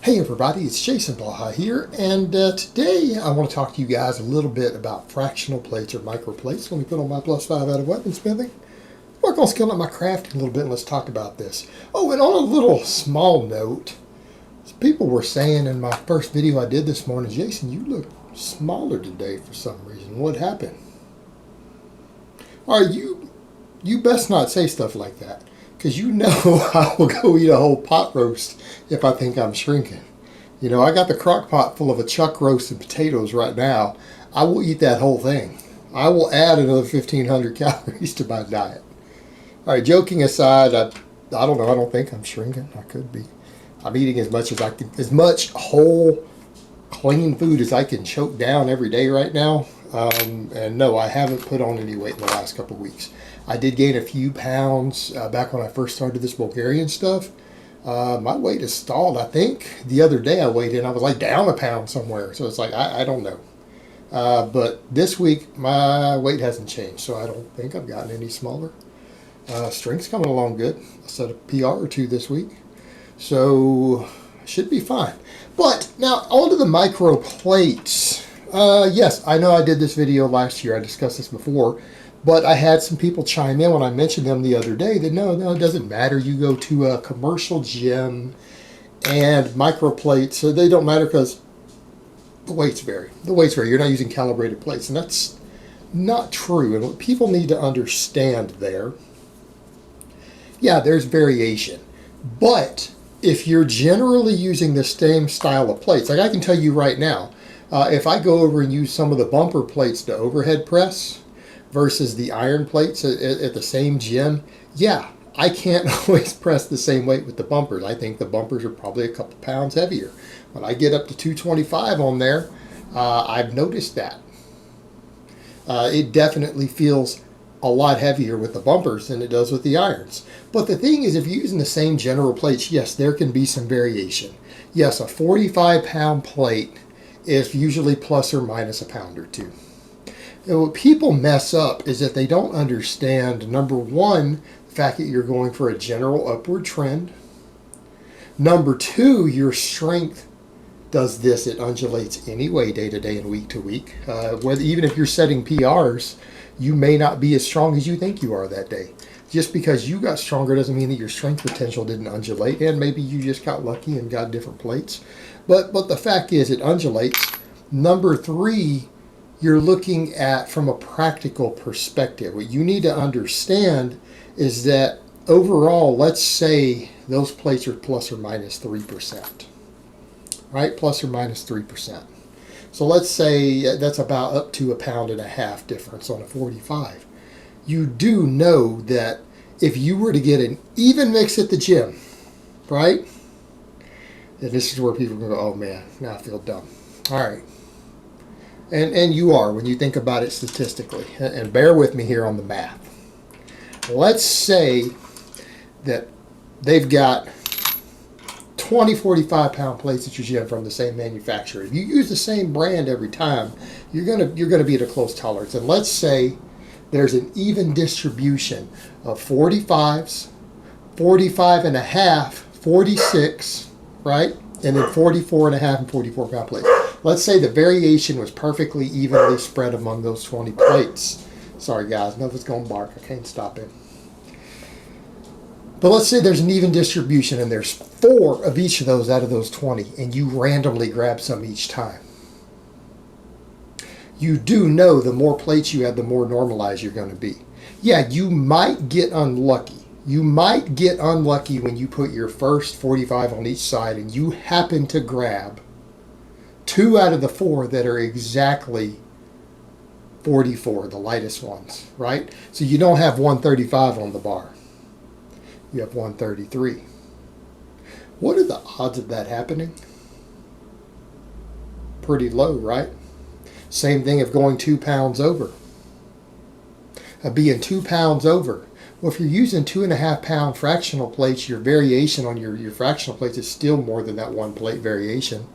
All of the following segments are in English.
Hey everybody, it's Jason Blaha here, and today I want to talk to you guys a little bit about fractional plates or micro plates. Let me put on my +5 out of weaponsmithing. Work on scaling up my crafting a little bit, and let's talk about this. Oh, and on a little small note, people were saying in my first video I did this morning, Jason, you look smaller today for some reason. What happened? All right, you best not say stuff like that, because you know I will go eat a whole pot roast if I think I'm shrinking. You know, I got the crock pot full of a chuck roast and potatoes right now. I will eat that whole thing. I will add another 1,500 calories to my diet. All right, joking aside, I don't know. I don't think I'm shrinking. I could be. I'm eating as much as I can, as much whole, clean food as I can choke down every day right now. And no, I haven't put on any weight in the last couple of weeks. I did gain a few pounds back when I first started this Bulgarian stuff. My weight is stalled. I think the other day I weighed in, I was like down a pound somewhere. So it's like, I don't know. But this week, my weight hasn't changed. So I don't think I've gotten any smaller. Strength's coming along good. I set a PR or two this week. So should be fine. But now on to the micro plates. Yes, I know I did this video last year. I discussed this before. But I had some people chime in when I mentioned them the other day that no, it doesn't matter. You go to a commercial gym and microplates, so they don't matter because the weights vary. The weights vary. You're not using calibrated plates, and that's not true. And what people need to understand there, yeah, there's variation. But if you're generally using the same style of plates, like I can tell you right now, if I go over and use some of the bumper plates to overhead press, versus the iron plates at the same gym, yeah, I can't always press the same weight with the bumpers. I think the bumpers are probably a couple pounds heavier. When I get up to 225 on there, I've noticed that. It definitely feels a lot heavier with the bumpers than it does with the irons. But the thing is, if you're using the same general plates, yes, there can be some variation. Yes, a 45-pound plate is usually plus or minus a pound or two. And what people mess up is that they don't understand, number one, the fact that you're going for a general upward trend. Number two, your strength does this. It undulates anyway, day to day and week to week. Even if you're setting PRs, you may not be as strong as you think you are that day. Just because you got stronger doesn't mean that your strength potential didn't undulate, and maybe you just got lucky and got different plates. But the fact is, it undulates. Number three, you're looking at from a practical perspective. What you need to understand is that overall, let's say those plates are plus or minus 3%, right? Plus or minus 3%. So let's say that's about up to 1.5 pounds difference on a 45. You do know that if you were to get an even mix at the gym, right? And this is where people go, oh man, now I feel dumb. All right. And you are when you think about it statistically. And bear with me here on the math. Let's say that they've got 20 45-pound plates at your gym from the same manufacturer. If you use the same brand every time, you're gonna be at a close tolerance. And let's say there's an even distribution of 45s, 45 and a half, 46, right? And then 44 and a half and 44-pound plates. Let's say the variation was perfectly evenly spread among those 20 plates. Sorry guys, nothing's going to bark. I can't stop it. But let's say there's an even distribution and there's 4 of each of those out of those 20, and you randomly grab some each time. You do know the more plates you have, the more normalized you're going to be. Yeah, you might get unlucky. You might get unlucky when you put your first 45 on each side and you happen to grab 2 out of the 4 that are exactly 44, the lightest ones, right? So you don't have 135 on the bar. You have 133. What are the odds of that happening? Pretty low, right? Same thing of going 2 pounds over. Of being 2 pounds over. Well, if you're using 2.5 pound fractional plates, your variation on your fractional plates is still more than that 1 plate variation.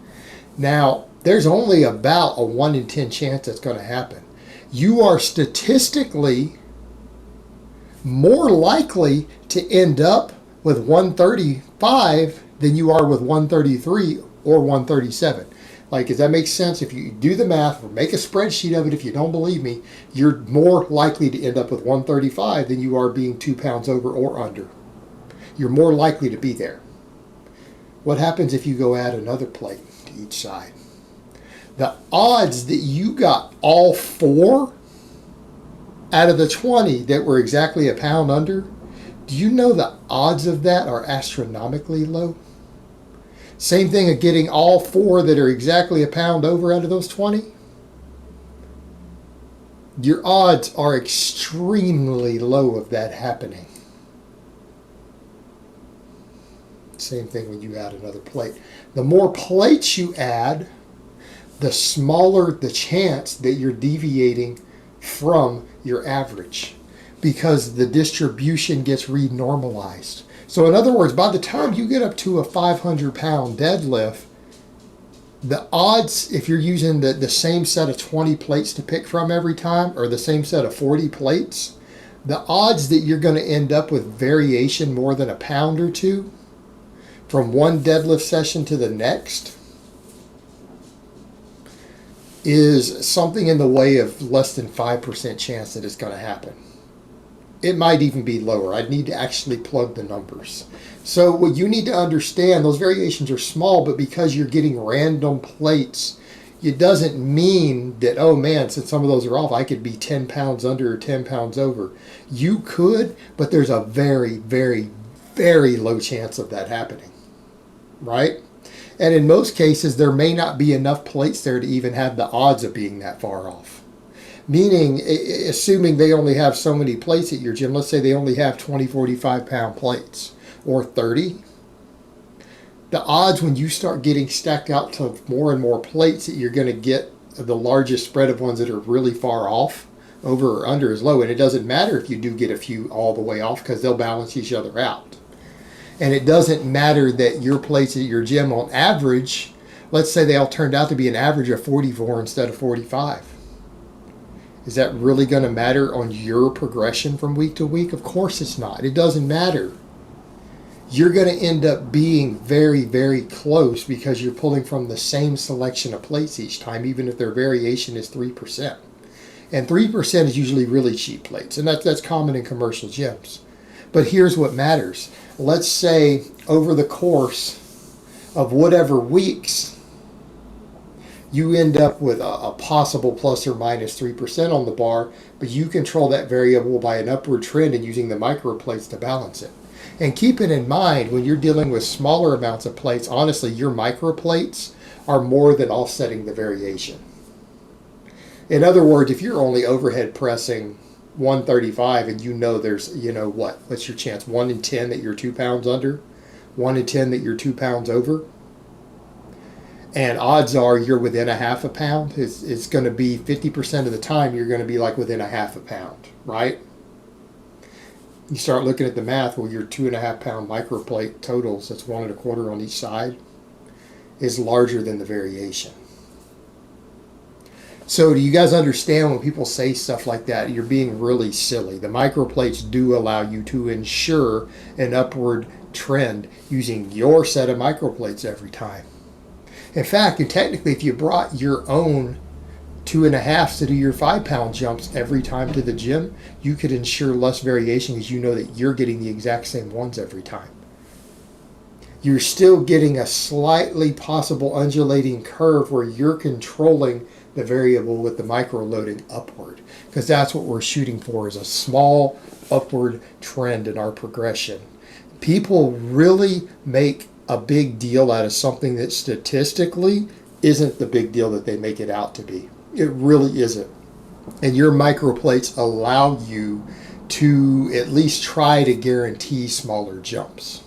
Now, there's only about a 1 in 10 chance that's going to happen. You are statistically more likely to end up with 135 than you are with 133 or 137. Like, does that make sense? If you do the math or make a spreadsheet of it, if you don't believe me, you're more likely to end up with 135 than you are being 2 pounds over or under. You're more likely to be there. What happens if you go add another plate to each side? The odds that you got all 4 out of the 20 that were exactly a pound under, do you know the odds of that are astronomically low? Same thing of getting all 4 that are exactly a pound over out of those 20. Your odds are extremely low of that happening. Same thing when you add another plate. The more plates you add, the smaller the chance that you're deviating from your average, because the distribution gets renormalized. So in other words, by the time you get up to a 500-pound deadlift, the odds, if you're using the same set of 20 plates to pick from every time, or the same set of 40 plates, the odds that you're going to end up with variation more than a pound or two from one deadlift session to the next is something in the way of less than 5% chance that it's going to happen. It might even be lower. I'd need to actually plug the numbers. So what you need to understand, those variations are small, but because you're getting random plates, it doesn't mean that, oh man, since some of those are off, I could be 10 pounds under or 10 pounds over. You could, but there's a very, very, very low chance of that happening, right? And in most cases, there may not be enough plates there to even have the odds of being that far off. Meaning, assuming they only have so many plates at your gym, let's say they only have 20, 45-pound plates or 30. The odds when you start getting stacked out to more and more plates that you're going to get the largest spread of ones that are really far off, over or under, is low. And it doesn't matter if you do get a few all the way off, because they'll balance each other out. And it doesn't matter that your plates at your gym on average, let's say they all turned out to be an average of 44 instead of 45. Is that really going to matter on your progression from week to week? Of course it's not. It doesn't matter. You're going to end up being very, very close because you're pulling from the same selection of plates each time, even if their variation is 3%. And 3% is usually really cheap plates, and that's common in commercial gyms. But here's what matters. Let's say over the course of whatever weeks, you end up with a possible plus or minus 3% on the bar, but you control that variable by an upward trend and using the micro plates to balance it. And keep it in mind, when you're dealing with smaller amounts of plates, honestly, your micro plates are more than offsetting the variation. In other words, if you're only overhead pressing 135 and you know there's, what's your chance? 1 in 10 that you're 2 pounds under, 1 in 10 that you're 2 pounds over. And odds are you're within a half a pound. It's going to be 50% of the time you're going to be like within a half a pound, right? You start looking at the math, well, your 2.5 pound microplate totals, that's 1 1/4 on each side, is larger than the variation. So do you guys understand when people say stuff like that, you're being really silly. The microplates do allow you to ensure an upward trend using your set of microplates every time. In fact, and technically, if you brought your own 2.5s to do your 5 pound jumps every time to the gym, you could ensure less variation because you know that you're getting the exact same ones every time. You're still getting a slightly possible undulating curve where you're controlling the variable with the micro loading upward, because that's what we're shooting for, is a small upward trend in our progression. People really make a big deal out of something that statistically isn't the big deal that they make it out to be. It really isn't. And your microplates allow you to at least try to guarantee smaller jumps.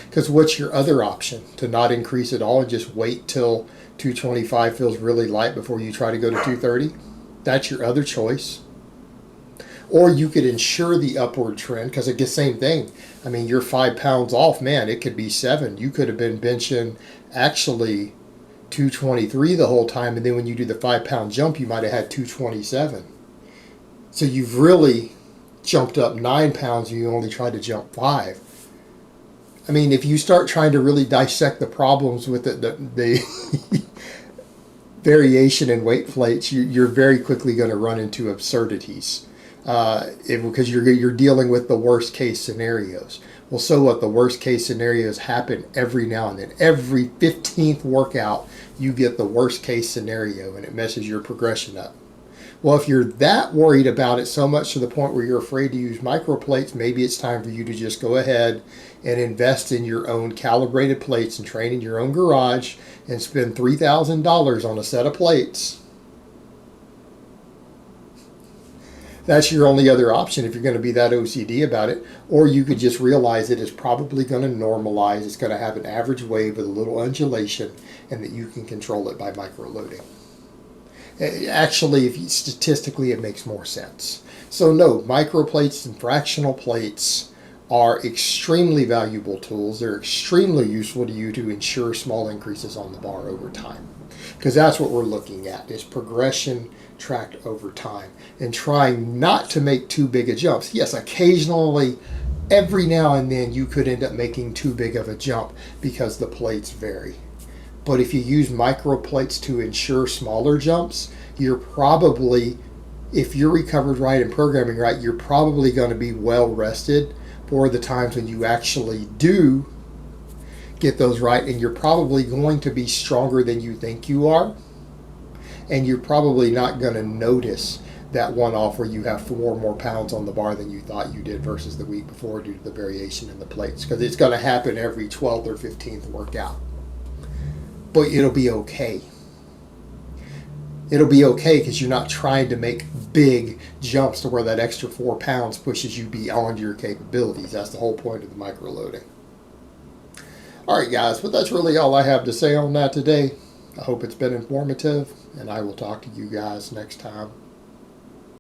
Because what's your other option? To not increase at all and just wait till 225 feels really light before you try to go to 230? That's your other choice. Or you could ensure the upward trend, because it's the same thing. I mean, you're 5 pounds off, man, it could be 7. You could have been benching actually 223 the whole time, and then when you do the 5 pound jump, you might have had 227. So you've really jumped up 9 pounds and you only tried to jump 5. I mean, if you start trying to really dissect the problems with the variation in weight plates, you're very quickly going to run into absurdities because you're dealing with the worst case scenarios. Well, so what? The worst case scenarios happen every now and then. Every 15th workout, you get the worst case scenario, and it messes your progression up. Well, if you're that worried about it so much to the point where you're afraid to use microplates, maybe it's time for you to just go ahead and invest in your own calibrated plates and train in your own garage and spend $3,000 on a set of plates. That's your only other option if you're going to be that OCD about it. Or you could just realize it is probably going to normalize. It's going to have an average wave with a little undulation, and that you can control it by microloading. Actually, statistically, it makes more sense. So no, microplates and fractional plates are extremely valuable tools. They're extremely useful to you to ensure small increases on the bar over time. Because that's what we're looking at, is progression tracked over time. And trying not to make too big of jumps. Yes, occasionally, every now and then, you could end up making too big of a jump because the plates vary. But if you use microplates to ensure smaller jumps, you're probably, if you're recovered right and programming right, you're probably going to be well rested for the times when you actually do get those right, and you're probably going to be stronger than you think you are, and you're probably not going to notice that one off where you have 4 more pounds on the bar than you thought you did versus the week before due to the variation in the plates, because it's going to happen every 12th or 15th workout. But it'll be okay. It'll be okay because you're not trying to make big jumps to where that extra 4 pounds pushes you beyond your capabilities. That's the whole point of the microloading. All right, guys, but that's really all I have to say on that today. I hope it's been informative, and I will talk to you guys next time.